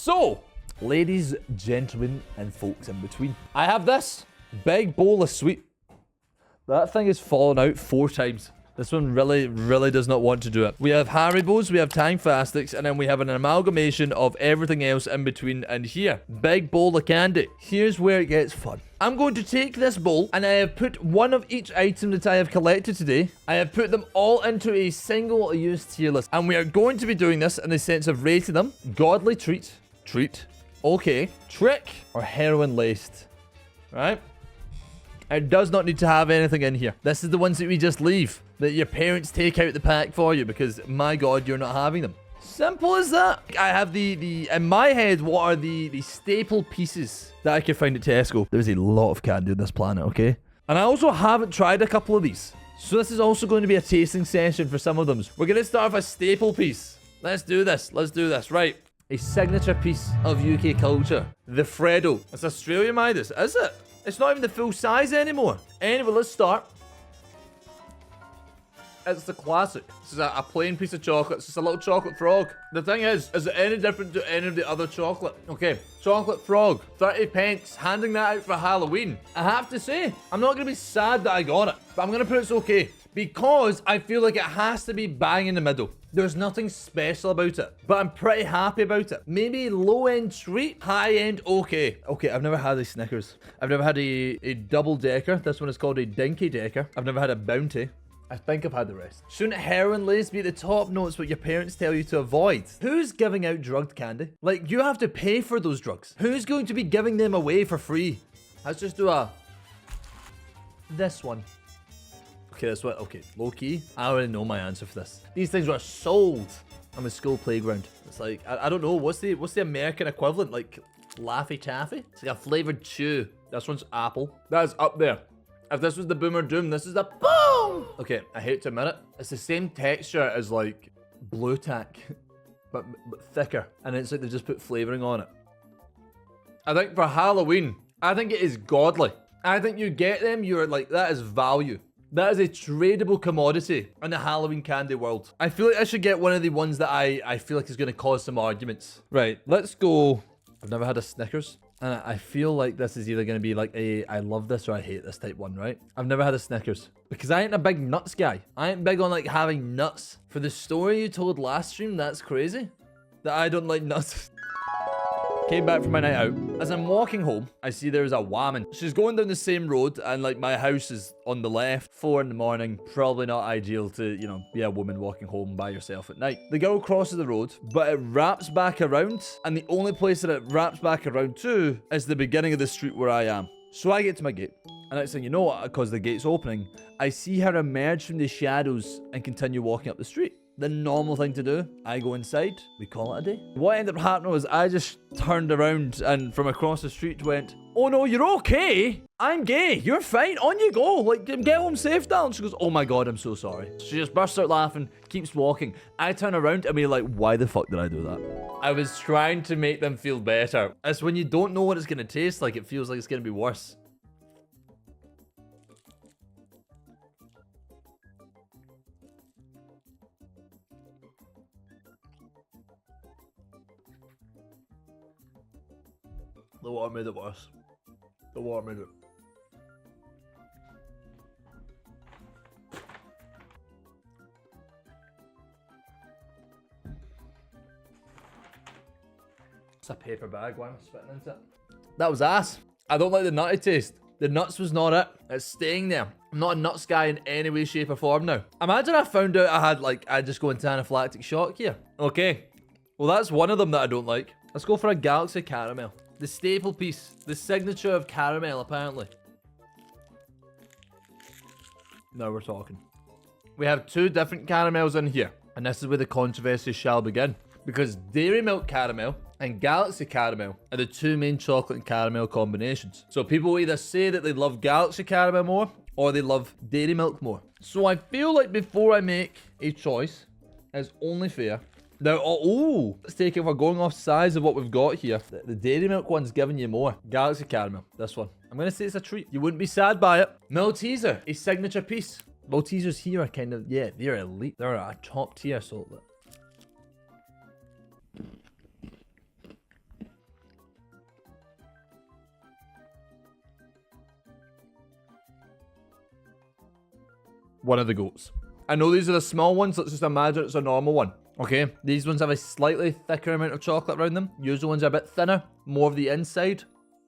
So, ladies, gentlemen, and folks in between, I have this big bowl of sweet. That thing has fallen out 4 times. This one really does not want to do it. We have Haribos, we have Tang Fastics, and then we have an amalgamation of everything else in between. And here, big bowl of candy. Here's where it gets fun. I'm going to take this bowl, and I have put one of each item that I have collected today. I have put them all into a single use tier list. And we are going to be doing this in the sense of rating them. Godly treat, okay, trick, or heroin laced, right? It does not need to have anything in here. This is the ones that we just leave, that your parents take out the pack for you because, my God, you're not having them. Simple as that. I have in my head, what are the staple pieces that I could find at Tesco. There's a lot of candy on this planet, okay? And I also haven't tried a couple of these. So this is also going to be a tasting session for some of them. We're going to start with a staple piece. Let's do this. Right. A signature piece of UK culture. The Freddo. It's Australian Midas, is it? It's not even the full size anymore. Anyway, let's start. It's a classic. This is a plain piece of chocolate. It's just a little chocolate frog. The thing is it any different to any of the other chocolate? Okay, chocolate frog, 30 pence. Handing that out for Halloween. I have to say, I'm not going to be sad that I got it, but I'm going to put it's okay. Because I feel like it has to be bang in the middle. There's nothing special about it, but I'm pretty happy about it. Maybe low-end treat, high-end okay. Okay, I've never had a Snickers. I've never had a double-decker. This one is called a dinky-decker. I've never had a Bounty. I think I've had the rest. Shouldn't heroin lace be at the top notes what your parents tell you to avoid? Who's giving out drugged candy? Like, you have to pay for those drugs. Who's going to be giving them away for free? Let's just do this one. Okay, that's what. Okay, low key. I already know my answer for this. These things were sold on the school playground. It's like I don't know what's the American equivalent, like Laffy Taffy. It's like a flavored chew. This one's apple. That is up there. If this was the Boomer Doom, this is the boom. Okay, I hate to admit it. It's the same texture as like Blue Tack, but thicker, and it's like they just put flavoring on it. I think for Halloween, I think it is godly. I think you get them, you're like, that is value. That is a tradable commodity in the Halloween candy world. I feel like I should get one of the ones that I feel like is going to cause some arguments. Right, let's go. I've never had a Snickers. And I feel like this is either going to be like a I love this or I hate this type one, right? I've never had a Snickers. Because I ain't a big nuts guy. I ain't big on like having nuts. For the story you told last stream, that's crazy. That I don't like nuts. Came back from my night out. As I'm walking home, I see there's a woman. She's going down the same road, and like my house is on the left. 4 in the morning, probably not ideal to, you know, be a woman walking home by yourself at night. The girl crosses the road, but it wraps back around, and the only place that it wraps back around to is the beginning of the street where I am. So I get to my gate, and I say, you know what, because the gate's opening, I see her emerge from the shadows and continue walking up the street. The normal thing to do. I go inside. We call it a day. What ended up happening was I just turned around and from across the street went, oh no, you're okay. I'm gay. You're fine. On you go. Like, get home safe, darling. She goes, oh my God, I'm so sorry. She just bursts out laughing, keeps walking. I turn around and we're like, why the fuck did I do that? I was trying to make them feel better. It's when you don't know what it's going to taste like, it feels like it's going to be worse. The water made it worse. The water made it. It's a paper bag. Why am I spitting into it? That was ass. I don't like the nutty taste. The nuts was not it. It's staying there. I'm not a nuts guy in any way, shape, or form now. Imagine I found out I just go into anaphylactic shock here. Okay. Well, that's one of them that I don't like. Let's go for a Galaxy Caramel. The staple piece. The signature of caramel, apparently. Now we're talking. We have 2 different caramels in here. And this is where the controversy shall begin. Because Dairy Milk Caramel and Galaxy Caramel are the 2 main chocolate and caramel combinations. So people either say that they love Galaxy Caramel more or they love Dairy Milk more. So I feel like before I make a choice, it's only fair. Now, let's take it. If we're going off size of what we've got here, the Dairy Milk one's giving you more. Galaxy Caramel, this one. I'm going to say it's a treat. You wouldn't be sad by it. Malteser, a signature piece. Maltesers here are kind of, yeah, they're elite. They're a top tier, so one of the goats. I know these are the small ones. Let's just imagine it's a normal one. Okay, these ones have a slightly thicker amount of chocolate around them. Usual ones are a bit thinner, more of the inside.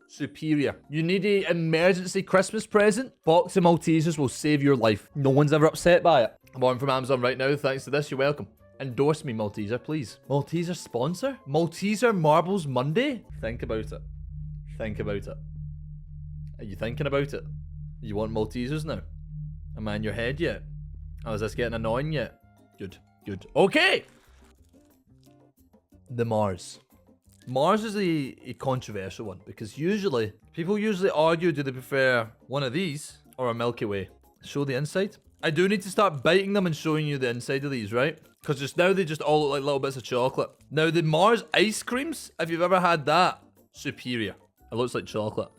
Superior. You need an emergency Christmas present? Box of Maltesers will save your life. No one's ever upset by it. I'm ordering from Amazon right now. Thanks to this, you're welcome. Endorse me, Malteser, please. Malteser sponsor? Malteser Marbles Monday? Think about it. Think about it. Are you thinking about it? You want Maltesers now? Am I in your head yet? Oh, is this getting annoying yet? Good, good. Okay! The Mars. Mars is a controversial one because people usually argue, do they prefer one of these or a Milky Way? Show the inside. I do need to start biting them and showing you the inside of these, right? Because just now they just all look like little bits of chocolate. Now the Mars ice creams, if you've ever had that, superior. It looks like chocolate.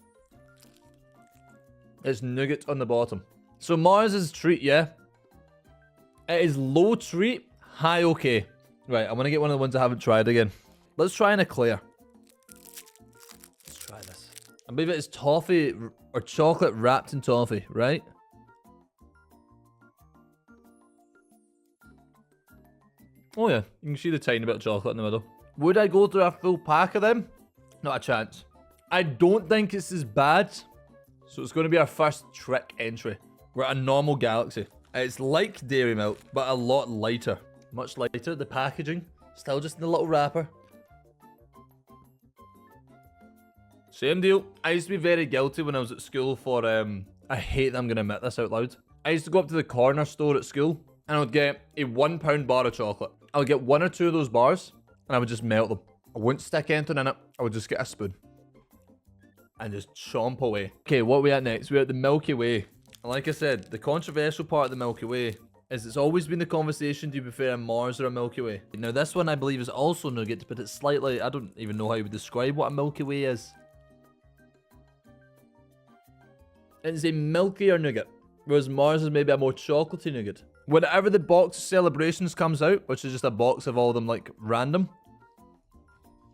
It's nougat on the bottom. So Mars is treat, yeah? It is low treat, high okay. Right, I'm gonna get one of the ones I haven't tried again. Let's try an eclair. Let's try this. I believe it is toffee or chocolate wrapped in toffee, right? Oh yeah, you can see the tiny bit of chocolate in the middle. Would I go through a full pack of them? Not a chance. I don't think it's as bad. So it's going to be our first trick entry. We're at a normal galaxy. It's like Dairy Milk, but a lot lighter. Much lighter. The packaging, still just in the little wrapper. Same deal. I used to be very guilty when I was at school for, I hate that I'm going to admit this out loud. I used to go up to the corner store at school and I would get a £1 bar of chocolate. I would get one or two of those bars and I would just melt them. I wouldn't stick anything in it. I would just get a spoon and just chomp away. Okay, what are we at next? We're at the Milky Way. And like I said, the controversial part of the Milky Way is it's always been the conversation, do you prefer a Mars or a Milky Way? Now this one I believe is also nougat, but it's slightly, I don't even know how you would describe what a Milky Way is. It's a milkier nougat, whereas Mars is maybe a more chocolatey nougat. Whenever the box of celebrations comes out, which is just a box of all of them like random,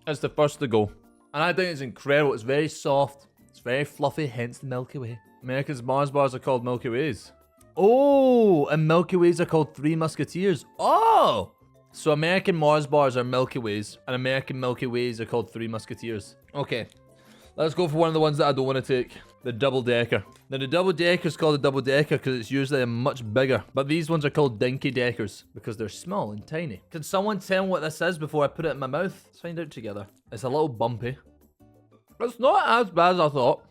it's the first to go. And I think it's incredible. It's very soft. It's very fluffy, hence the Milky Way. America's Mars bars are called Milky Ways. Oh, and Milky Ways are called Three Musketeers. Oh! So American Mars bars are Milky Ways, and American Milky Ways are called Three Musketeers. Okay, let's go for one of the ones that I don't want to take. The Double Decker. Now the Double Decker is called a Double Decker because it's usually a much bigger. But these ones are called Dinky Deckers because they're small and tiny. Can someone tell me what this is before I put it in my mouth? Let's find out together. It's a little bumpy. It's not as bad as I thought.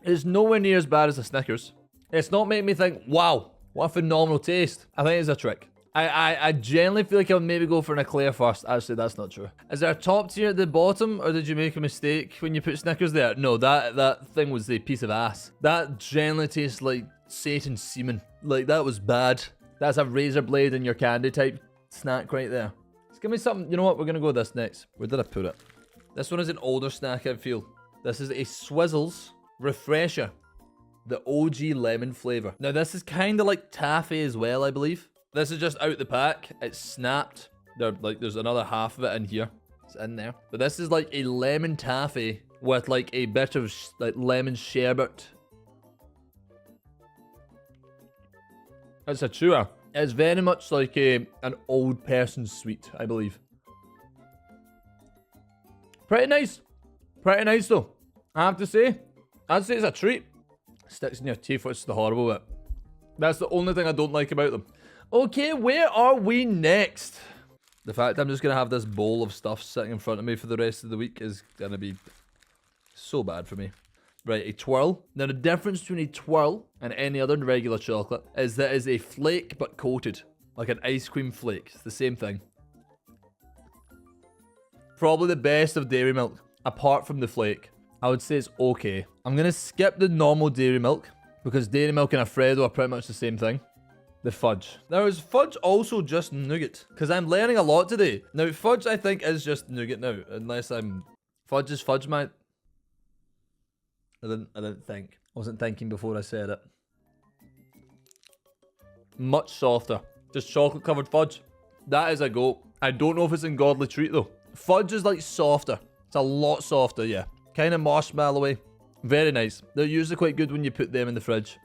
It's nowhere near as bad as the Snickers. It's not making me think, wow, what a phenomenal taste. I think it's a trick. I generally feel like I would maybe go for an eclair first. Actually, that's not true. Is there a top tier at the bottom, or did you make a mistake when you put Snickers there? No, that thing was a piece of ass. That generally tastes like Satan's semen. Like, that was bad. That's a razor blade in your candy type snack right there. Let's give me something. You know what? We're going to go with this next. Where did I put it? This one is an older snack, I feel. This is a Swizzles Refresher. The OG lemon flavor. Now, this is kind of like taffy as well, I believe. This is just out the pack. It's snapped. There's another half of it in here. It's in there. But this is like a lemon taffy with like a bit of like lemon sherbet. It's a chewer. It's very much like an old person's sweet, I believe. Pretty nice. Pretty nice though. I have to say. I'd say it's a treat. Sticks in your teeth, which is the horrible bit. That's the only thing I don't like about them. Okay, where are we next? The fact I'm just going to have this bowl of stuff sitting in front of me for the rest of the week is going to be so bad for me. Right, a twirl. Now, the difference between a twirl and any other regular chocolate is that it is a flake but coated. Like an ice cream flake. It's the same thing. Probably the best of Dairy Milk, apart from the flake. I would say it's okay. I'm going to skip the normal Dairy Milk because Dairy Milk and Alfredo are pretty much the same thing. The fudge. Now, is fudge also just nougat? Because I'm learning a lot today. Now, fudge, I think, is just nougat now. Unless I'm... Fudge is fudge, mate. I didn't think. I wasn't thinking before I said it. Much softer. Just chocolate-covered fudge. That is a go. I don't know if it's in Godly Treat, though. Fudge is, like, softer. It's a lot softer, yeah. Kind of marshmallowy. Very nice. They're usually quite good when you put them in the fridge.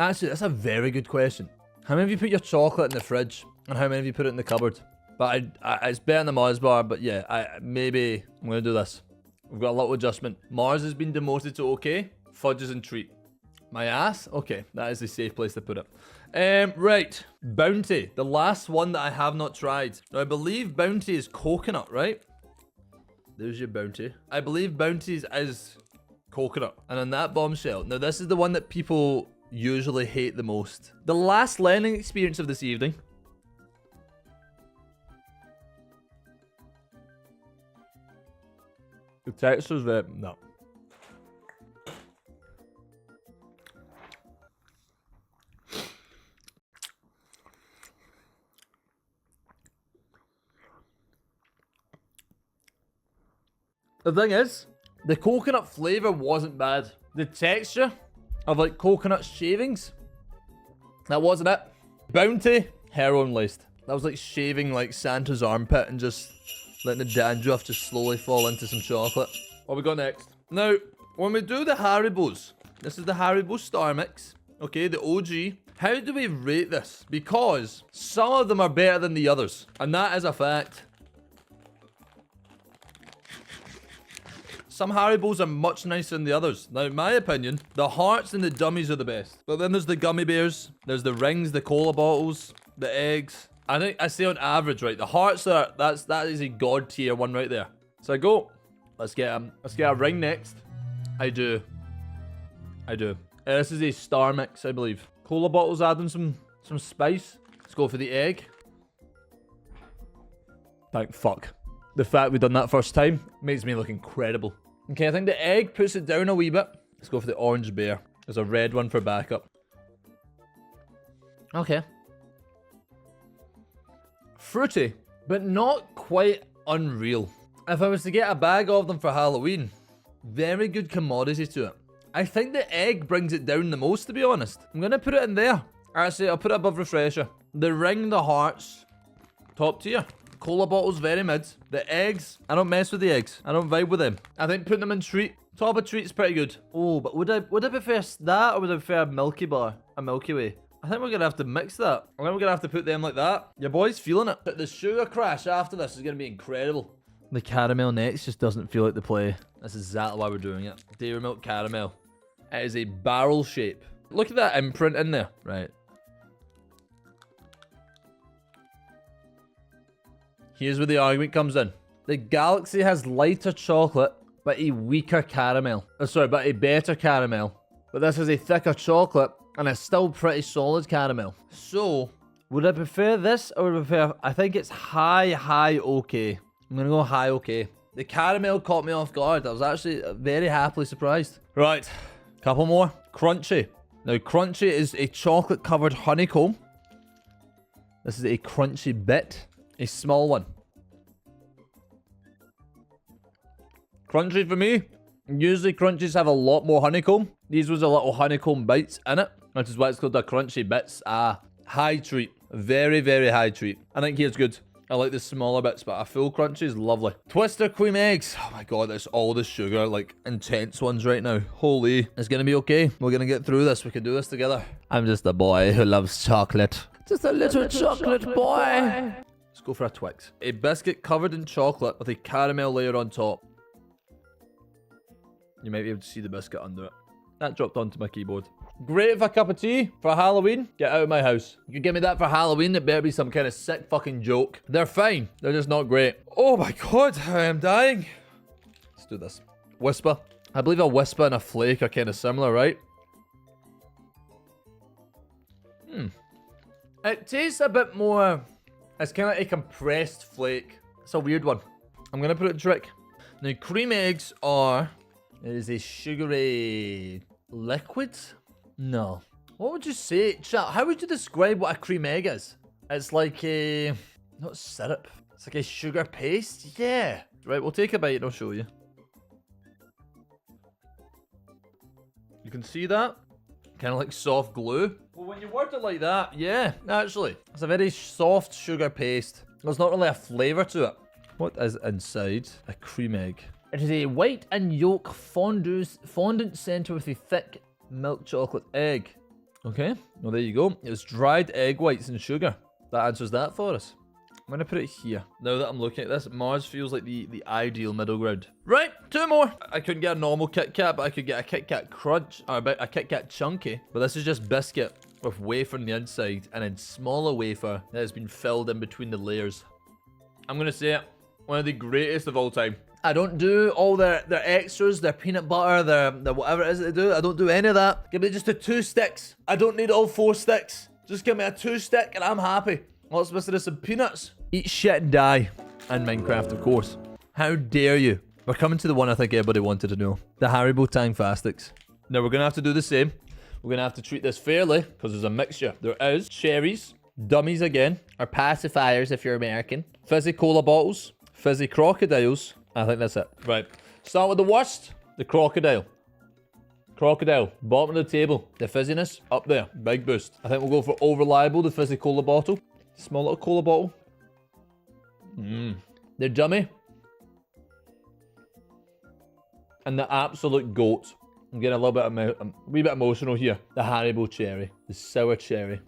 Actually, that's a very good question. How many of you put your chocolate in the fridge? And how many of you put it in the cupboard? But it's better than the Mars bar, but yeah, maybe I'm going to do this. We've got a little adjustment. Mars has been demoted to okay. Fudge is in treat. My ass? Okay, that is a safe place to put it. Right. Bounty. The last one that I have not tried. Now, I believe Bounty is coconut, right? There's your Bounty. I believe Bounty is coconut. And on that bombshell. Now, this is the one that people usually hate the most. The last learning experience of this evening. The texture's very... No. The thing is, the coconut flavor wasn't bad. The texture of like coconut shavings, that wasn't it. Bounty, heroin laced. That was like shaving like Santa's armpit and just letting the dandruff just slowly fall into some chocolate. What we got next? Now, when we do the Haribos, this is the Haribo Star Mix. Okay, the OG. How do we rate this? Because some of them are better than the others. And that is a fact. Some Haribos are much nicer than the others. Now, in my opinion, the hearts and the dummies are the best. But then there's the gummy bears, there's the rings, the cola bottles, the eggs. I think I say on average, right? The hearts are that is a god tier one right there. So I go. Let's get a ring next. I do. This is a Star Mix, I believe. Cola bottles adding some spice. Let's go for the egg. Thank fuck. The fact we've done that first time makes me look incredible. Okay, I think the egg puts it down a wee bit. Let's go for the orange bear. There's a red one for backup. Okay. Fruity, but not quite unreal. If I was to get a bag of them for Halloween, very good commodity to it. I think the egg brings it down the most, to be honest. I'm going to put it in there. Actually, I'll put it above Refresher. The ring, the hearts, top tier. Cola bottles, very mid. The eggs, I don't mess with the eggs. I don't vibe with them. I think putting them in treat, top of treat's pretty good. Oh, but would I prefer that or would I prefer a Milky Bar? A Milky Way? I think we're going to have to mix that. I think we're going to have to put them like that. Your boy's feeling it. But the sugar crash after this is going to be incredible. The caramel next just doesn't feel like the play. That's exactly why we're doing it. Dairy Milk Caramel. It is a barrel shape. Look at that imprint in there. Right. Here's where the argument comes in. The Galaxy has lighter chocolate, but a weaker caramel. Oh, sorry, but a better caramel. But this has a thicker chocolate, and it's still pretty solid caramel. So, would I prefer this, or would I prefer... I think it's high okay. I'm gonna go high okay. The caramel caught me off guard. I was actually very happily surprised. Right, couple more. Crunchy. Now, Crunchy is a chocolate-covered honeycomb. This is a crunchy bit. A small one. Crunchy for me. Usually crunchies have a lot more honeycomb. These was a little honeycomb bites in it, which is why it's called the crunchy bits. High treat. Very, very high treat. I think here's good. I like the smaller bits, but a full crunchy is lovely. Twister cream eggs. Oh my god, that's all the sugar, like intense ones right now. Holy. It's gonna be okay. We're gonna get through this. We can do this together. I'm just a boy who loves chocolate. Just a little chocolate boy. Let's go for a Twix. A biscuit covered in chocolate with a caramel layer on top. You might be able to see the biscuit under it. That dropped onto my keyboard. Great for a cup of tea for Halloween. Get out of my house. You give me that for Halloween, it better be some kind of sick fucking joke. They're fine. They're just not great. Oh my god, I am dying. Let's do this. Whisper. I believe a Whisper and a Flake are kind of similar, right? It tastes a bit more... It's kind of like a compressed flake. It's a weird one. I'm going to put it trick. Now, cream eggs are... It is a sugary liquid? No. What would you say? Chat, how would you describe what a cream egg is? It's like a... Not syrup. It's like a sugar paste? Yeah. Right, we'll take a bite and I'll show you. You can see that? Kind of like soft glue. Well, when you word it like that, yeah, actually. It's a very soft sugar paste. There's not really a flavour to it. What is inside a cream egg? It is a white and yolk fondant centre with a thick milk chocolate egg. Okay, well there you go. It's dried egg whites and sugar. That answers that for us. I'm gonna put it here. Now that I'm looking at this, Mars feels like the ideal middle ground. Right, 2 more. I couldn't get a normal Kit Kat, but I could get a Kit Kat Crunch, or a Kit Kat Chunky. But this is just biscuit with wafer on the inside, and then smaller wafer that has been filled in between the layers. I'm gonna say it, one of the greatest of all time. I don't do all their extras, their peanut butter, their whatever it is that they do. I don't do any of that. Give me just the 2 sticks. I don't need all 4 sticks. Just give me a 2 stick and I'm happy. What's missing is some peanuts. Eat shit and die. And Minecraft, of course. How dare you? We're coming to the one I think everybody wanted to know. The Haribo Tang Fastics. Now we're going to have to do the same. We're going to have to treat this fairly because there's a mixture. There is cherries, dummies again, or pacifiers if you're American, fizzy cola bottles, fizzy crocodiles. I think that's it. Right. Start with the worst. The crocodile. Crocodile. Bottom of the table. The fizziness. Up there. Big boost. I think we'll go for All Reliable, the fizzy cola bottle. Small little cola bottle. The dummy. And the absolute goat. I'm getting a little bit wee bit emotional here. The Haribo cherry. The sour cherry.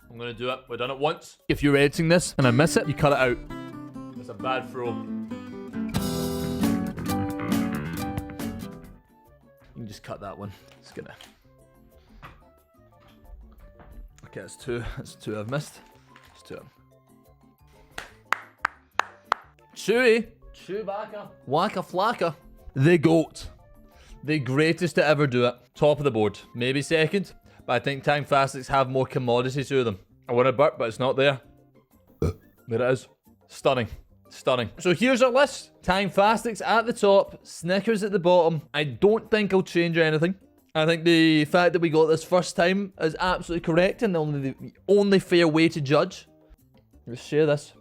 I'm going to do it. We've done it once. If you're editing this and I miss it, you cut it out. It's a bad throw. You can just cut that one. It's gonna... Okay, that's 2. That's 2 I've missed. It's 2. Chewy. Chewbacca. Waka Flocka. The GOAT. The greatest to ever do it. Top of the board. Maybe second. But I think Tang Fastics have more commodity to them. I want to burp, but it's not there. There it is. Stunning. Stunning. So here's our list. Tang Fastics at the top. Snickers at the bottom. I don't think I'll change anything. I think the fact that we got this first time is absolutely correct and the only fair way to judge. Let's share this.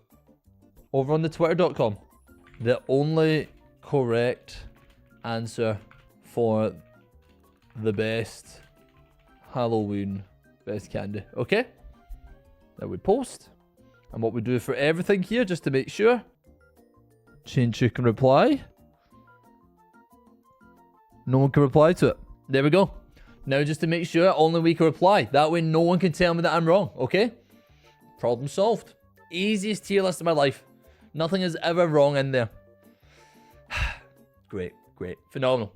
Over on the twitter.com. The only correct answer for the best Halloween best candy. Okay? Now we post. And what we do for everything here, just to make sure. Change who can reply. No one can reply to it. There we go. Now just to make sure, only we can reply. That way no one can tell me that I'm wrong. Okay? Problem solved. Easiest tier list of my life. Nothing is ever wrong in there. Great. Great. Phenomenal.